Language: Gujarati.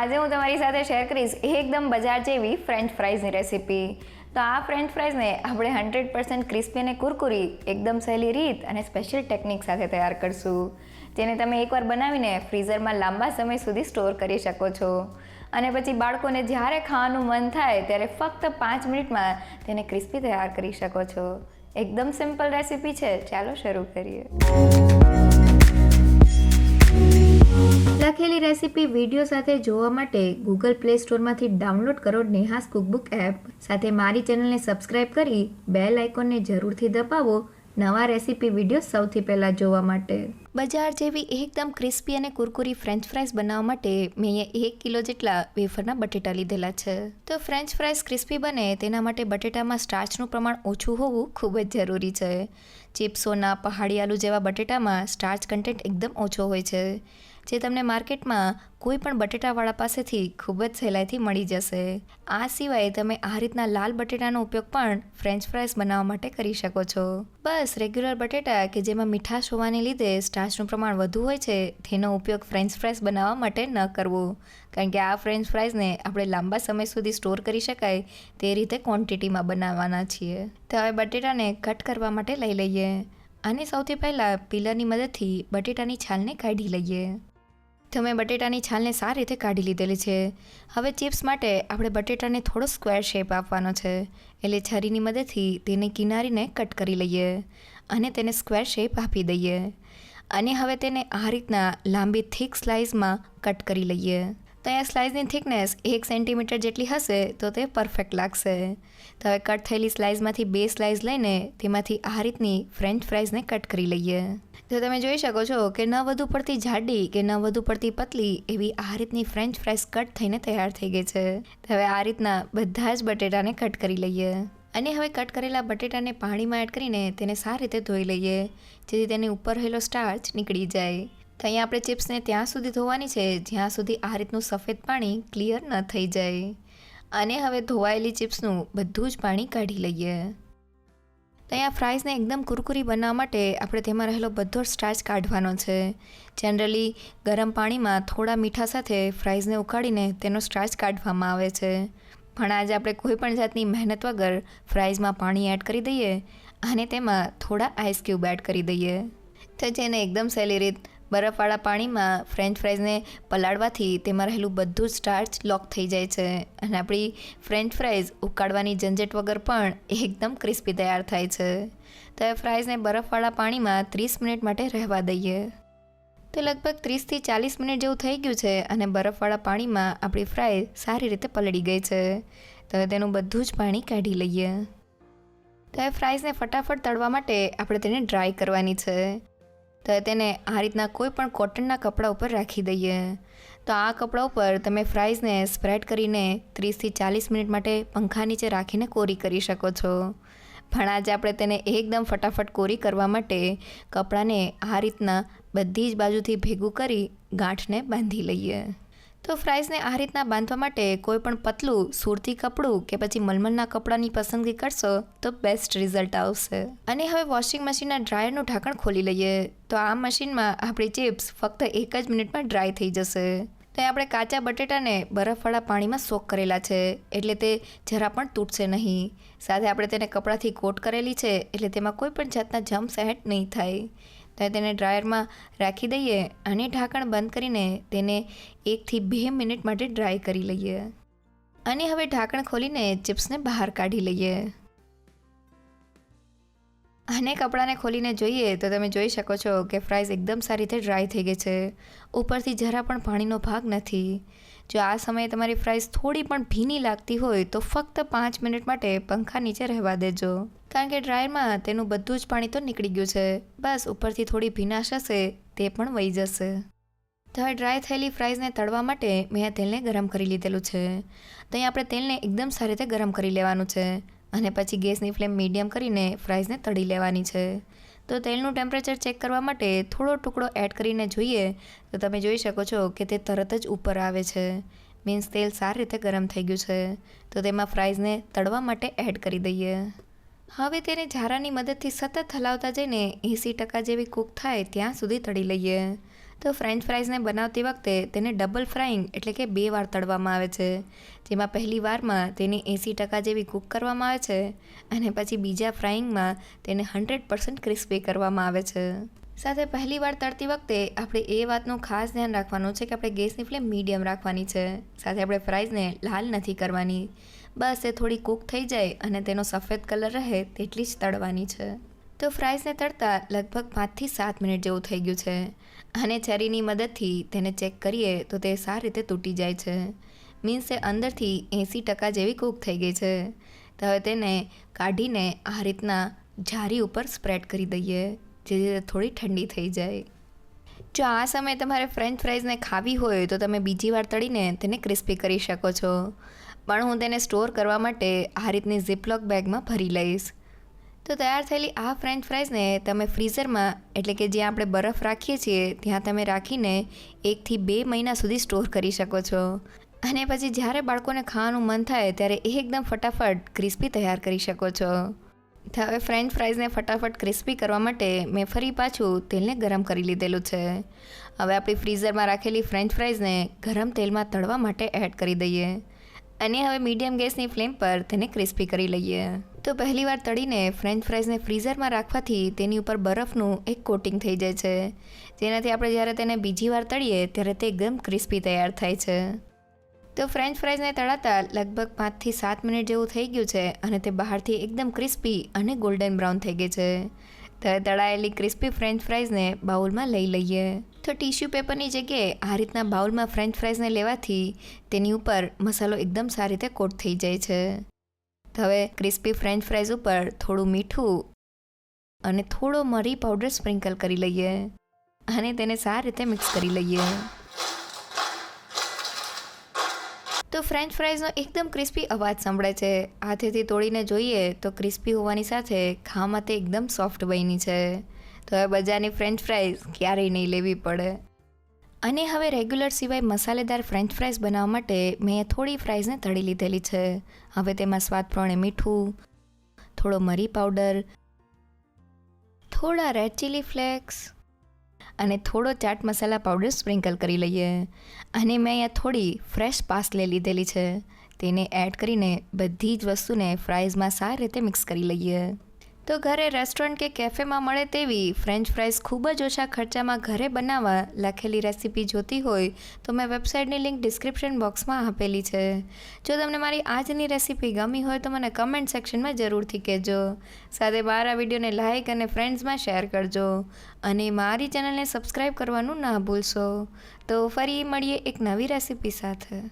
આજે હું તમારી સાથે શેર કરીશ એકદમ બજાર જેવી ફ્રેન્ચ ફ્રાઈઝની રેસીપી. તો આ ફ્રેન્ચ ફ્રાઈઝને આપણે 100% ક્રિસ્પી અને કુરકુરી એકદમ સહેલી રીત અને સ્પેશિયલ ટેકનિક સાથે તૈયાર કરશું, જેને તમે એકવાર બનાવીને ફ્રીઝરમાં લાંબા સમય સુધી સ્ટોર કરી શકો છો અને પછી બાળકોને જ્યારે ખાવાનું મન થાય ત્યારે ફક્ત 5 મિનિટમાં તેને ક્રિસ્પી તૈયાર કરી શકો છો. એકદમ સિમ્પલ રેસીપી છે. ચાલો શરૂ કરીએ. લખેલી રેસીપી વિડીયો સાથે જોવા માટે ગૂગલ પ્લે સ્ટોરમાંથી ડાઉનલોડ કરો નેહાસ કુકબુક એપ. સાથે મારી ચેનલને સબસ્ક્રાઇબ કરી બેલ આઇકોનને જરૂરથી દબાવો નવા રેસીપી વિડીયો સૌથી પહેલાં જોવા માટે. બજાર જેવી એકદમ ક્રિસ્પી અને કુરકુરી ફ્રેન્ચ ફ્રાઈઝ બનાવવા માટે મેં અહીંયા 1 કિલો જેટલા વેફરના બટેટા લીધેલા છે. તો ફ્રેન્ચ ફ્રાઈઝ ક્રિસ્પી બને તેના માટે બટેટામાં સ્ટાર્ચનું પ્રમાણ ઓછું હોવું ખૂબ જ જરૂરી છે. ચિપ્સોના પહાડી આલુ જેવા બટેટામાં સ્ટાર્ચ કન્ટેન્ટ એકદમ ઓછો હોય છે, જે તમને માર્કેટમાં કોઈ પણ બટેટાવાળા પાસેથી ખૂબ જ સહેલાઈથી મળી જશે. આ સિવાય તમે આ રીતના લાલ બટેટાનો ઉપયોગ પણ ફ્રેન્ચ ફ્રાઈઝ બનાવવા માટે કરી શકો છો. બસ રેગ્યુલર બટેટા કે જેમાં મીઠાશ હોવાને લીધે સ્ટાર્ચનું પ્રમાણ વધુ હોય છે તેનો ઉપયોગ ફ્રેન્ચ ફ્રાઈઝ બનાવવા માટે ન કરવો, કારણ કે આ ફ્રેન્ચ ફ્રાઈઝને આપણે લાંબા સમય સુધી સ્ટોર કરી શકાય તે રીતે ક્વોન્ટિટીમાં બનાવવાના છીએ. તો હવે બટેટાને કટ કરવા માટે લઈ લઈએ અને સૌથી પહેલાં પીલરની મદદથી બટેટાની છાલને કાઢી લઈએ. તો મેં બટેટાની છાલને સારી રીતે કાઢી લીધેલી છે. હવે ચિપ્સ માટે આપણે બટેટાને થોડો સ્ક્વેર શેપ આપવાનો છે, એટલે છરીની મદદથી તેની કિનારીને કટ કરી લઈએ અને તેને સ્ક્વેર શેપ આપી દઈએ. અને હવે તેને આ રીતના લાંબી થીક સ્લાઇસમાં કટ કરી લઈએ. તો અહીંયા સ્લાઇસની થિકનેસ 1 સેન્ટીમીટર જેટલી હશે તો તે પરફેક્ટ લાગશે. તો હવે કટ થયેલી સ્લાઇસમાંથી 2 સ્લાઇસ લઈને તેમાંથી આ રીતની ફ્રેન્ચ ફ્રાઈઝને કટ કરી લઈએ. તો તમે જોઈ શકો છો કે ન વધુ પડતી જાડી કે ન વધુ પડતી પતલી એવી આ રીતની ફ્રેન્ચ ફ્રાઈઝ કટ થઈને તૈયાર થઈ ગઈ છે. તો હવે આ રીતના બધા જ બટેટાને કટ કરી લઈએ અને હવે કટ કરેલા બટેટાને પાણીમાં એડ કરીને તેને સારી રીતે ધોઈ લઈએ, જેથી તેની ઉપર રહેલો સ્ટાર્ચ નીકળી જાય. તો અહીંયા આપણે ચિપ્સને ત્યાં સુધી ધોવાની છે જ્યાં સુધી આ રીતનું સફેદ પાણી ક્લિયર ન થઈ જાય. અને હવે ધોવાયેલી ચિપ્સનું બધું જ પાણી કાઢી લઈએ. તો અહીંયા ફ્રાઈઝને એકદમ કુરકુરી બનાવવા માટે આપણે તેમાં રહેલો બધો સ્ટાર્ચ કાઢવાનો છે. જનરલી ગરમ પાણીમાં થોડા મીઠા સાથે ફ્રાઈઝને ઉકાળીને તેનો સ્ટાર્ચ કાઢવામાં આવે છે, પણ આજે આપણે કોઈ પણ જાતની મહેનત વગર ફ્રાઈઝમાં પાણી એડ કરી દઈએ અને તેમાં થોડા આઈસ ક્યુબ એડ કરી દઈએ. તો જેને એકદમ સહેલી રીત બરફવાળા પાણીમાં ફ્રેન્ચ ફ્રાઈઝને પલાળવાથી તેમાં રહેલું બધું જ સ્ટાર્ચ લોક થઈ જાય છે અને આપણી ફ્રેન્ચ ફ્રાઈઝ ઉકાળવાની ઝંઝટ વગર પણ એકદમ ક્રિસ્પી તૈયાર થાય છે. તો એ ફ્રાઈઝને બરફવાળા પાણીમાં 30 મિનિટ માટે રહેવા દઈએ. તો લગભગ 30થી 40 મિનિટ જેવું થઈ ગયું છે અને બરફવાળા પાણીમાં આપણી ફ્રાઈ સારી રીતે પલળી ગઈ છે. તો તેનું બધું જ પાણી કાઢી લઈએ. તો એ ફ્રાઈઝને ફટાફટ તળવા માટે આપણે તેને ડ્રાય કરવાની છે. તો તેને આ રીતના કોઈ પણ કોટનના કપડા ઉપર રાખી દઈએ. તો આ કપડા ઉપર તમે ફ્રાઈઝને સ્પ્રેડ કરીને 30થી 40 મિનિટ માટે પંખા નીચે રાખીને કોરી કરી શકો છો. પણ આજે આપણે તેને એકદમ ફટાફટ કોરી કરવા માટે કપડાને આ રીતના બધી જ બાજુથી ભેગું કરી ગાંઠને બાંધી લઈએ. તો ફ્રાઈઝને આ રીતના બાંધવા માટે કોઈ પણ પતલું સૂરતી કપડું કે પછી મલમલના કપડાની પસંદગી કરશો તો બેસ્ટ રિઝલ્ટ આવશે. અને હવે વોશિંગ મશીનના ડ્રાયરનું ઢાંકણ ખોલી લઈએ. તો આ મશીનમાં આપણી ચિપ્સ ફક્ત 1 જ મિનિટમાં ડ્રાય થઈ જશે. તો આપણે કાચા બટેટાને બરફવાળા પાણીમાં સોક કરેલા છે, એટલે તે જરા પણ તૂટશે નહીં. સાથે આપણે તેને કપડાથી કોટ કરેલી છે, એટલે તેમાં કોઈ પણ જાતના જમ્સ એડ નહીં થાય. તો તેને ડ્રાયરમાં રાખી દઈએ અને ઢાંકણ બંધ કરીને તેને 1 થી 2 મિનિટ માટે ડ્રાય કરી લઈએ. અને હવે ઢાંકણ ખોલીને ચિપ્સને બહાર કાઢી લઈએ. અને કપડાને ખોલીને જોઈએ તો તમે જોઈ શકો છો કે ફ્રાઈઝ એકદમ સારી રીતે ડ્રાય થઈ ગઈ છે. ઉપરથી જરા પણ પાણીનો ભાગ નથી. જો આ સમયે તમારી ફ્રાઈઝ થોડી પણ ભીની લાગતી હોય તો ફક્ત 5 મિનિટ માટે પંખા નીચે રહેવા દેજો, કારણ કે ડ્રાયરમાં તેનું બધું જ પાણી તો નીકળી ગયું છે. બસ ઉપરથી થોડી ભીનાશ હશે તે પણ વહી જશે. તો હવે ડ્રાય થયેલી ફ્રાઈઝને તળવા માટે મેં આ તેલને ગરમ કરી લીધેલું છે. તો અહીં આપણે તેલને એકદમ સારી રીતે ગરમ કરી લેવાનું છે અને પછી ગેસની ફ્લેમ મીડિયમ કરીને ફ્રાઈઝને તળી લેવાની છે. તો તેલનું ટેમ્પરેચર ચેક કરવા માટે થોડો ટુકડો એડ કરીને જોઈએ તો તમે જોઈ શકો છો કે તે તરત જ ઉપર આવે છે. મીન્સ તેલ સારી રીતે ગરમ થઈ ગયું છે. તો તેમાં ફ્રાઈઝને તળવા માટે એડ કરી દઈએ. હવે તેને ઝારાની મદદથી સતત હલાવતા જઈને 80% જેવી કૂક થાય ત્યાં સુધી તળી લઈએ. તો ફ્રેન્ચ ફ્રાઈઝને બનાવતી વખતે તેને ડબલ ફ્રાઈંગ એટલે કે 2 વાર તળવામાં આવે છે, જેમાં પહેલી વારમાં તેને 80% જેવી કૂક કરવામાં આવે છે અને પછી બીજા ફ્રાઈંગમાં તેને 100% ક્રિસ્પી કરવામાં આવે છે. સાથે પહેલી વાર તળતી વખતે આપણે એ વાતનું ખાસ ધ્યાન રાખવાનું છે કે આપણે ગેસની ફ્લેમ મીડિયમ રાખવાની છે. સાથે આપણે ફ્રાઈઝને લાલ નથી કરવાની, બસ એ થોડી કૂક થઈ જાય અને તેનો સફેદ કલર રહે તેટલી જ તળવાની છે. તો ફ્રાઈઝને તળતા લગભગ 5 થી 7 મિનિટ જેવું થઈ ગયું છે અને છરીની મદદથી તેને ચેક કરીએ તો તે સારી રીતે તૂટી જાય છે. મીન્સ એ અંદરથી 80% જેવી કૂક થઈ ગઈ છે. તો હવે તેને કાઢીને આ રીતના જારી ઉપર સ્પ્રેડ કરી દઈએ, જેથી તે થોડી ઠંડી થઈ જાય. જો આ સમયે તમારે ફ્રેન્ચ ફ્રાઈઝને ખાવી હોય તો તમે બીજી વાર તળીને તેને ક્રિસ્પી કરી શકો છો, પણ હું તેને સ્ટોર કરવા માટે આ રીતની ઝીપલોક બેગમાં ભરી લઈશ. તો તૈયાર થયેલી આ ફ્રેન્ચ ફ્રાઈઝને તમે ફ્રીઝરમાં એટલે કે જ્યાં આપણે બરફ રાખીએ છીએ ત્યાં તમે રાખીને 1 થી 2 મહિના સુધી સ્ટોર કરી શકો છો અને પછી જ્યારે બાળકોને ખાવાનું મન થાય ત્યારે એકદમ ફટાફટ ક્રિસ્પી તૈયાર કરી શકો છો. હવે ફ્રેન્ચ ફ્રાઈઝને ફટાફટ ક્રિસ્પી કરવા માટે મેં ફરી પાછું તેલને ગરમ કરી લીધેલું છે. હવે આપણી ફ્રીઝરમાં રાખેલી ફ્રેન્ચ ફ્રાઈઝને ગરમ તેલમાં તળવા માટે એડ કરી દઈએ અને હવે મીડિયમ ગેસની ફ્લેમ પર તેને ક્રિસ્પી કરી લઈએ. તો પહેલી વાર તળીને ફ્રેન્ચ ફ્રાઈઝને ફ્રીઝરમાં રાખવાથી તેની ઉપર બરફનું એક કોટિંગ થઈ જાય છે, જેનાથી આપણે જ્યારે તેને બીજી વાર તળીએ ત્યારે તે એકદમ ક્રિસ્પી તૈયાર થાય છે. તો ફ્રેન્ચ ફ્રાઈઝને તળાતા લગભગ 5 થી 7 મિનિટ જેવું થઈ ગયું છે અને તે બહારથી એકદમ ક્રિસ્પી અને ગોલ્ડન બ્રાઉન થઈ ગઈ છે. તો તળાયેલી ક્રિસ્પી ફ્રેન્ચ ફ્રાઈઝને બાઉલમાં લઈ લઈએ. તો ટિશ્યુ પેપરની જગ્યાએ આ રીતના બાઉલમાં ફ્રેન્ચ ફ્રાઈઝને લેવાથી તેની ઉપર મસાલો એકદમ સારી રીતે કોટ થઈ જાય છે. તો હવે ક્રિસ્પી ફ્રેન્ચ ફ્રાઈઝ ઉપર થોડું મીઠું અને થોડો મરી પાવડર સ્પ્રિંકલ કરી લઈએ અને તેને સારી રીતે મિક્સ કરી લઈએ. તો ફ્રેન્ચ ફ્રાઈઝનો એકદમ ક્રિસ્પી અવાજ સંભળાય છે. હાથેથી તોડીને જોઈએ તો ક્રિસ્પી હોવાની સાથે ખાવામાં તે એકદમ સોફ્ટ બની છે. તો હવે બજારની ફ્રેન્ચ ફ્રાઈઝ ક્યારેય નહીં લેવી પડે. અને હવે રેગ્યુલર સિવાય મસાલેદાર ફ્રેન્ચ ફ્રાઈઝ બનાવવા માટે મેં થોડી ફ્રાઈઝને તળી લીધેલી છે. હવે તેમાં સ્વાદ પ્રમાણે મીઠું, થોડો મરી પાવડર, થોડા રેડ ચીલી ફ્લેક્સ અને થોડો ચાટ મસાલા પાવડર સ્પ્રિંકલ કરી લઈએ. અને મેં અહીંયા થોડી ફ્રેશ પાસલે લીધેલી છે, તેને એડ કરીને બધી જ વસ્તુને ફ્રાઈઝમાં સારી રીતે મિક્સ કરી લઈએ. તો ઘરે રેસ્ટોરન્ટ કે કેફેમાં મળે તેવી ફ્રેન્ચ ફ્રાઈઝ ખૂબ જ ઓછા ખર્ચામાં ઘરે બનાવવા લખેલી રેસીપી જોતી હોય તો મેં વેબસાઇટની લિંક ડિસ્ક્રિપ્શન બોક્સમાં આપેલી છે. જો તમને મારી આજની રેસીપી ગમી હોય તો મને કમેન્ટ સેક્શનમાં જરૂરથી કહેજો. સાથે મારા વિડીયોને લાઇક અને ફ્રેન્ડ્સમાં શેર કરજો અને મારી ચેનલને સબસ્ક્રાઈબ કરવાનું ના ભૂલશો. તો ફરી મળીએ એક નવી રેસીપી સાથે.